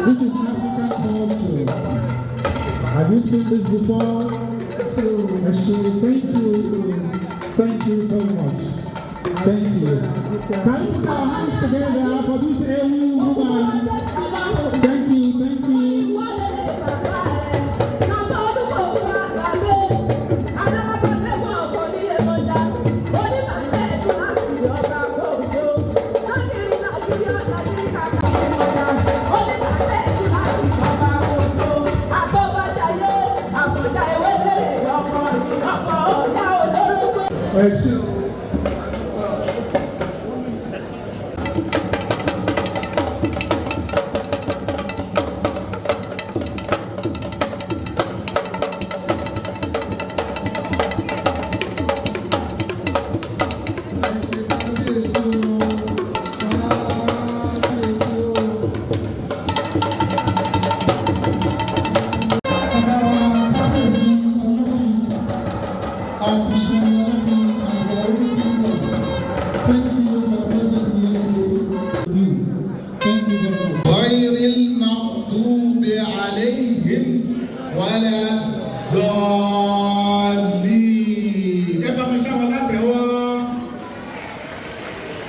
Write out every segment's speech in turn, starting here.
This is African culture. Have you seen this before? Thank you very much. Thank you. Can we put our hands together for this AU woman? Thank you.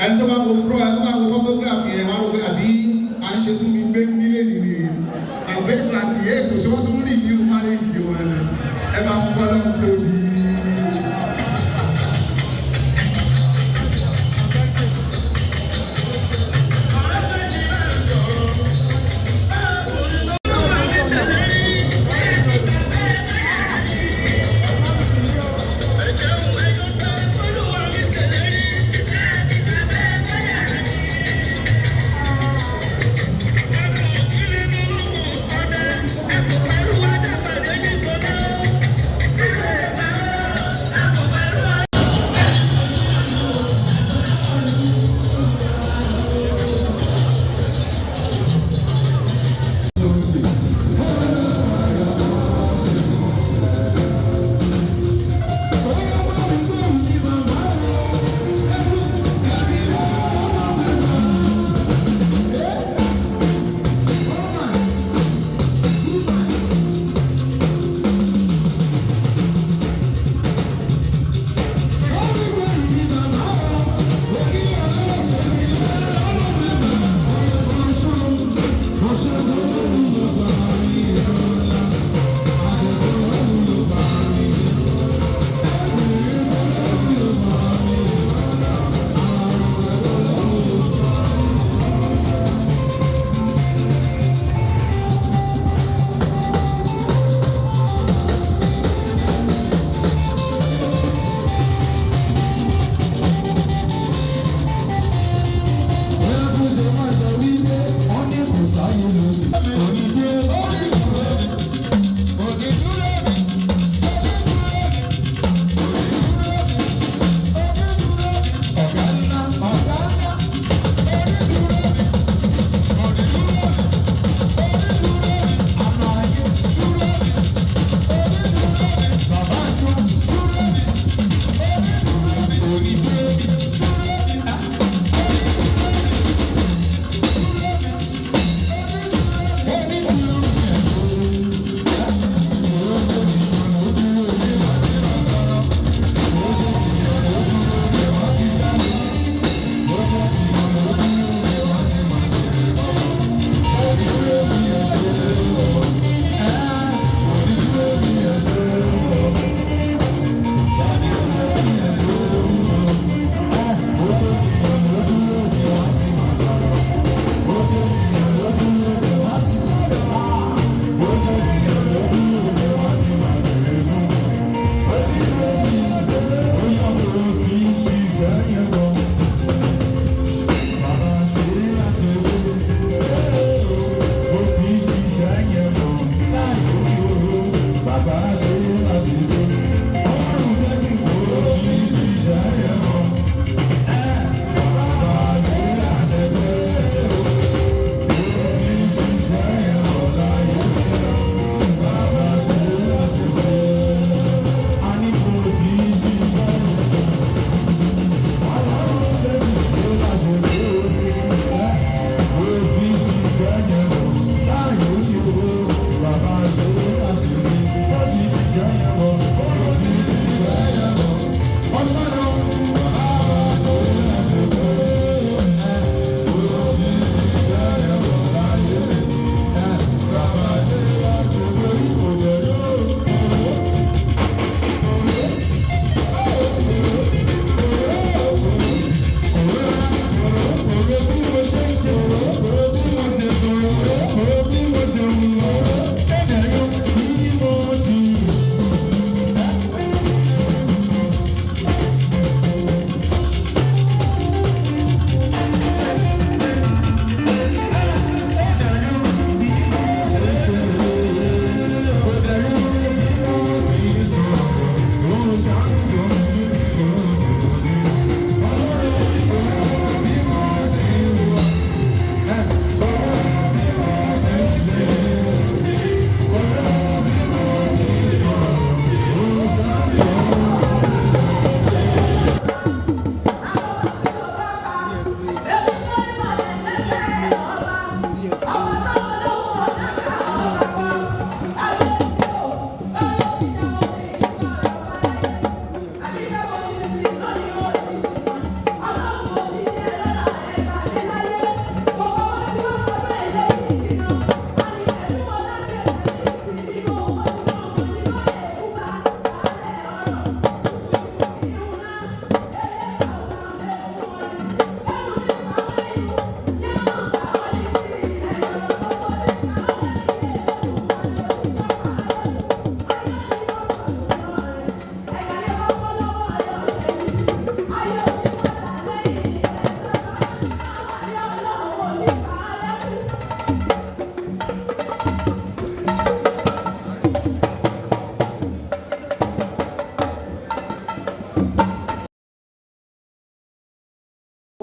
ẹni tó bá wo pro ẹni tó bá wo photograph yẹn wá ló pé àbí à ń ṣe tún mi gbé nílé nìyí àbẹ́tò àti ètò ṣé wọ́n tún rí ní marriage wọn ẹ bá ń bọ́ lọ́wọ́ tóbi.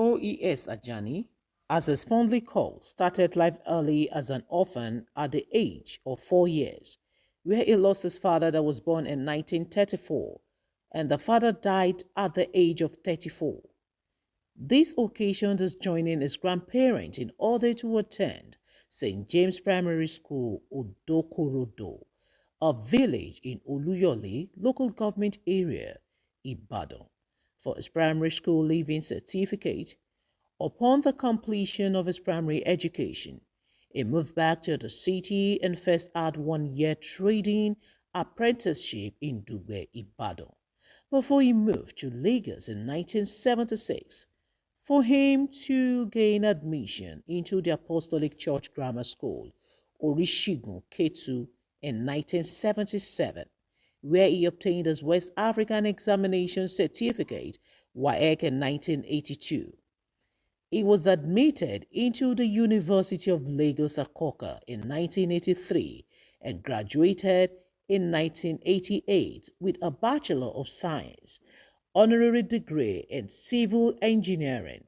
O.E.S. Ajani, as is fondly called, started life early as an orphan at the age of 4 years, where he lost his father that was born in 1934, and the father died at the age of 34. This occasioned his joining his grandparents in order to attend St. James Primary School, Odokorodo, a village in Oluyole Local Government Area, Ibadan, for his primary school leaving certificate. Upon the completion of his primary education, he moved back to the city and first had 1 year trading apprenticeship in Dugbe, Ibadan, before he moved to Lagos in 1976 for him to gain admission into the Apostolic Church Grammar School, Orishigun, Ketu, in 1977, where he obtained his West African Examination Certificate, WAEC, in 1982. He was admitted into the University of Lagos Akoka in 1983 and graduated in 1988 with a Bachelor of Science, honorary degree in Civil Engineering.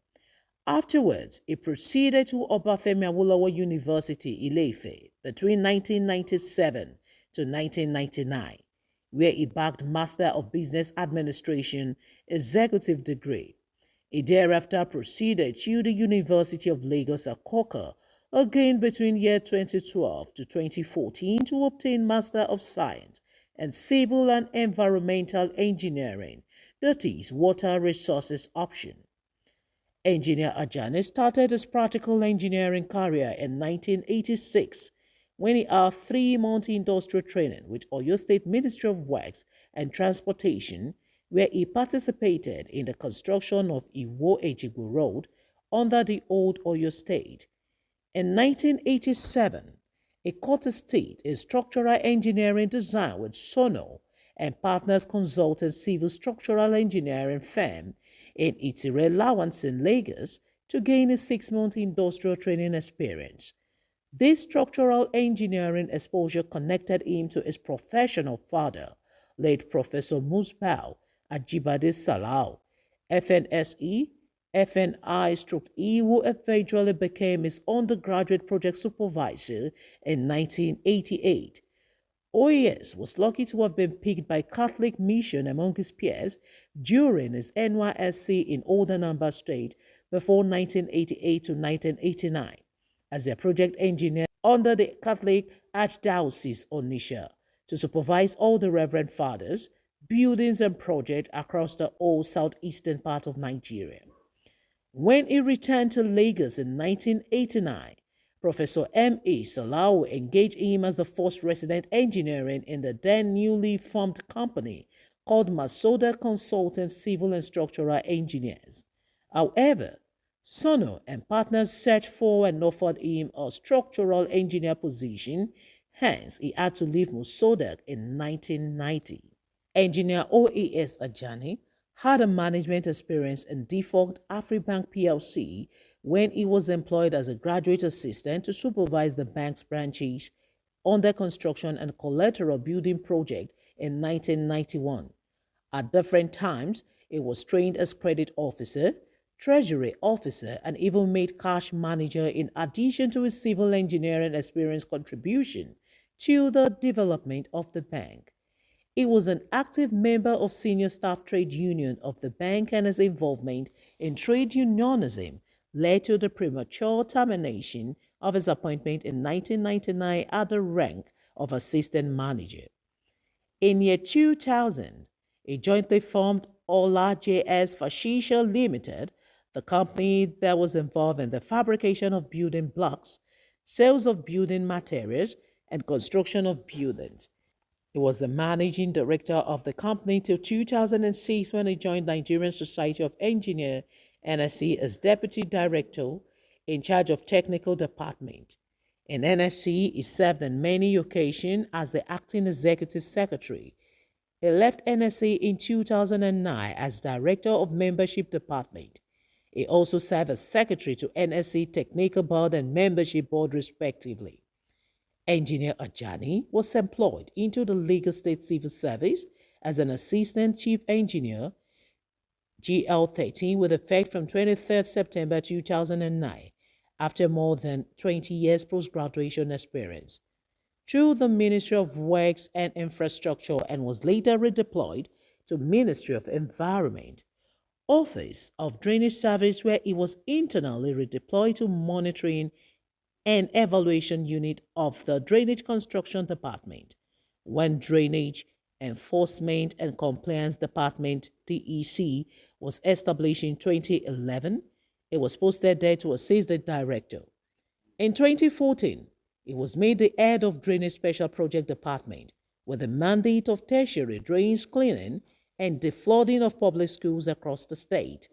Afterwards, he proceeded to Obafemi Awolowo University, Ile-Ife, between 1997 to 1999, where he bagged Master of Business Administration executive degree. He thereafter proceeded to the University of Lagos Akoka, again between year 2012 to 2014, to obtain Master of Science in Civil and Environmental Engineering, that is, Water Resources option. Engineer Ajani started his practical engineering career in 1986 when he had 3-month industrial training with Oyo State Ministry of Works and Transportation, where he participated in the construction of Orishigun Road under the old Oyo State. In 1987, he caught a state in structural engineering design with Sono and Partners Consulting Civil Structural Engineering firm in Itire Lawrence in Lagos to gain a 6-month industrial training experience. This structural engineering exposure connected him to his professional father, late Professor Musbau Ajibade Salau, FNSE, FNI/E, who eventually became his undergraduate project supervisor in 1988. O.E.S. was lucky to have been picked by Catholic Mission among his peers during his NYSC in Old Anambra State before 1988 to 1989 as a project engineer under the Catholic Archdiocese Onitsha to supervise all the Reverend Fathers, buildings and projects across the whole southeastern part of Nigeria. When he returned to Lagos in 1989, Professor M.A. Salau engaged him as the first resident engineer in the then newly formed company called Masoda Consultant Civil and Structural Engineers. However, Sono and partners searched for and offered him a structural engineer position, hence he had to leave Masoda in 1990. Engineer O.E.S. Ajani had a management experience in defunct Afribank PLC when he was employed as a graduate assistant to supervise the bank's branches under construction and collateral building project in 1991. At different times, he was trained as credit officer, treasury officer, and even made cash manager in addition to his civil engineering experience contribution to the development of the bank. He was an active member of senior staff trade union of the bank, and his involvement in trade unionism led to the premature termination of his appointment in 1999 at the rank of assistant manager. In year 2000, he jointly formed OLAJS Fascisha Limited, the company that was involved in the fabrication of building blocks, sales of building materials, and construction of buildings. He was the managing director of the company till 2006 when he joined Nigerian Society of Engineers, NSE, as deputy director in charge of technical department. In NSE, he served on many occasions as the acting executive secretary. He left NSE in 2009 as director of membership department. He also served as secretary to NSE Technical Board and Membership Board respectively. Engineer Ajani was employed into the Lagos State Civil Service as an assistant chief engineer GL13 with effect from 23rd September 2009 after more than 20 years post-graduation experience through the Ministry of Works and Infrastructure and was later redeployed to Ministry of Environment, Office of Drainage Service, where it was internally redeployed to Monitoring and Evaluation Unit of the Drainage Construction Department. When Drainage Enforcement and Compliance Department (DEC) was established in 2011, it was posted there to assist the director. In 2014, it was made the head of Drainage Special Project Department with the mandate of tertiary drains cleaning and deflooding of public schools across the state.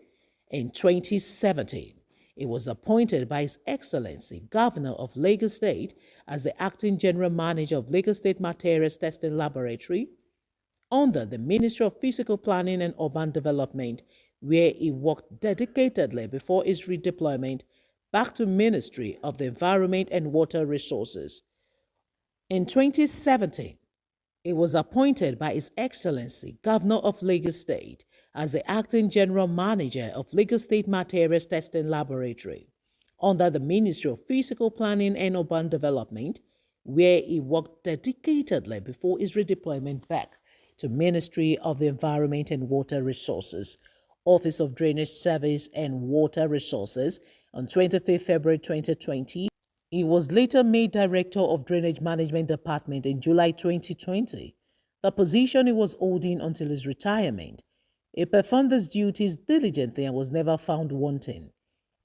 In 2017, it was appointed by His Excellency Governor of Lagos State as the Acting General Manager of Lagos State Materials Testing Laboratory under the Ministry of Physical Planning and Urban Development, where he worked dedicatedly before his redeployment back to Ministry of the Environment and Water Resources. In 2017, it was appointed by His Excellency Governor of Lagos State as the Acting General Manager of Lagos State Materials Testing Laboratory under the Ministry of Physical Planning and Urban Development, where he worked dedicatedly before his redeployment back to Ministry of the Environment and Water Resources, Office of Drainage Service and Water Resources on 25 February 2020. He was later made Director of Drainage Management Department in July 2020, the position he was holding until his retirement. He performed his duties diligently and was never found wanting.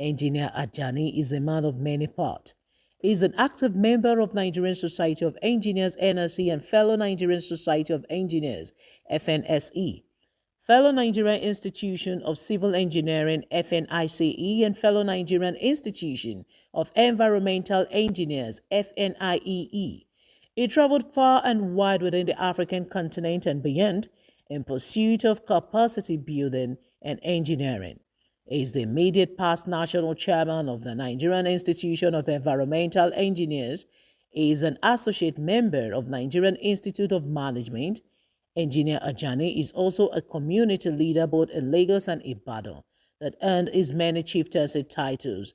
Engineer Ajani is a man of many parts. He is an active member of Nigerian Society of Engineers (NSE) and fellow Nigerian Society of Engineers (FNSE), fellow Nigerian Institution of Civil Engineering (FNICE), and fellow Nigerian Institution of Environmental Engineers (FNIEE). He traveled far and wide within the African continent and beyond in pursuit of capacity building and engineering. He is the immediate past national chairman of the Nigerian Institution of Environmental Engineers. He is an associate member of Nigerian Institute of Management. Engineer Ajani is also a community leader both in Lagos and Ibadan that earned his many chieftaincy titles.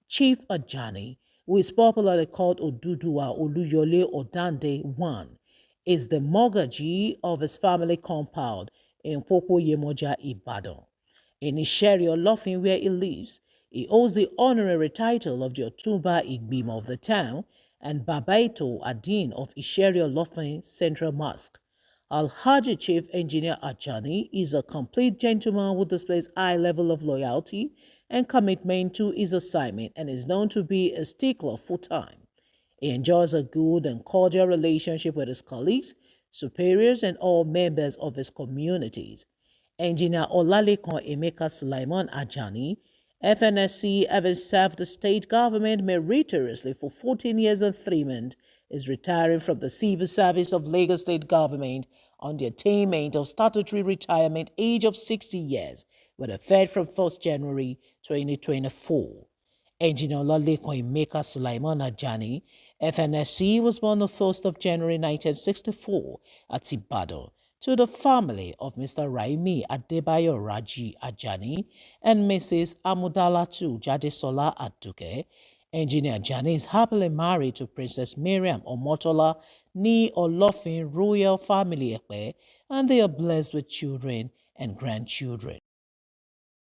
Chief Ajani, who is popularly called Oduduwa Oluyole Odande I, is the mortgagee of his family compound in Popo Yemoja, Ibadan. In Isheri Olofin, where he lives, he holds the honorary title of the Otumba Igbimo of the town and Babaito Adin of Isheri Olofin Central Mosque. Alhaji Chief Engineer Ajani is a complete gentleman who displays high level of loyalty and commitment to his assignment and is known to be a stickler full-time. He enjoys a good and cordial relationship with his colleagues, superiors, and all members of his communities. Engineer OLALEKAN EMEKA SULAIMAN Ajani, FNSE, having served the state government meritoriously for 14 years and 3 months, is retiring from the civil service of Lagos State Government on the attainment of statutory retirement age of 60 years, with effect from 1st January 2024. Engineer Oluyole Emeka Sulaiman Ajani, FNSE, was born on 1st of January 1964 at Ibadan to the family of Mr. Raimi Adebayo Raji Ajani and Mrs. Amudalatu Jadesola Aduke. Engineer Ajani is happily married to Princess Miriam Omotola Ni Olofin Royal Family Ekpe, and they are blessed with children and grandchildren.